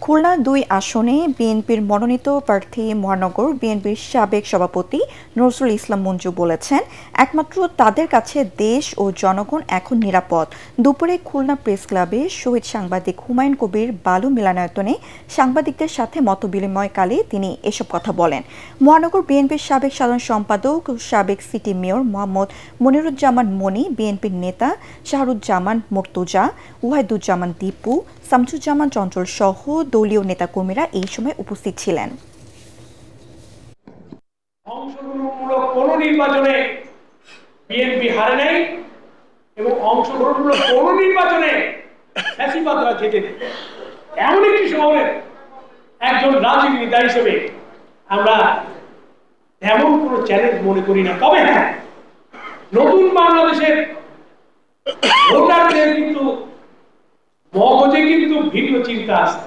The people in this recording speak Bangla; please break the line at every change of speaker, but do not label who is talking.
খুলনা ২ আসনে বিএনপির মনোনীত প্রার্থী মহানগর বিএনপির সাবেক সভাপতি নজরুল ইসলাম মঞ্জু বলেছেন, একমাত্র তাদের কাছে দেশ ও জনগণ এখন নিরাপদ। দুপুরে খুলনা প্রেস ক্লাবে শহীদ সাংবাদিক হুমায়ুন কবির বালু মিলনায়তনে সাংবাদিকদের সাথে মতবিনিময়কালে তিনি এসব কথা বলেন। মহানগর বিএনপির সাবেক সাধারণ সম্পাদক ও সাবেক সিটি মেয়র মোহাম্মদ মনিরুজ্জামান মনি, বিএনপির নেতা শাহরুজ্জামান মুর্তজা, ওয়াহিদুজ্জামান দীপু, শামসুজ্জামান চঞ্চল সহ দলীয় নেতাকর্মীরা এই সময় উপস্থিত ছিলেন।
অংশগ্রহণমূলক কোন নির্বাচনে বিএনপি হারে নাই এবং অংশগ্রহণমূলক কোন নির্বাচনে ফ্যাসিবাদরা জেতে নেই। এমন একটি শহরে একজন রাজনীতি নেতা হিসেবে আমরা এমন কোন চ্যালেঞ্জ মনে করি না। তবে হ্যাঁ, নতুন বাংলাদেশের ভোটারদের কিন্তু মগজে কিন্তু ভিন্ন চিন্তা আছে।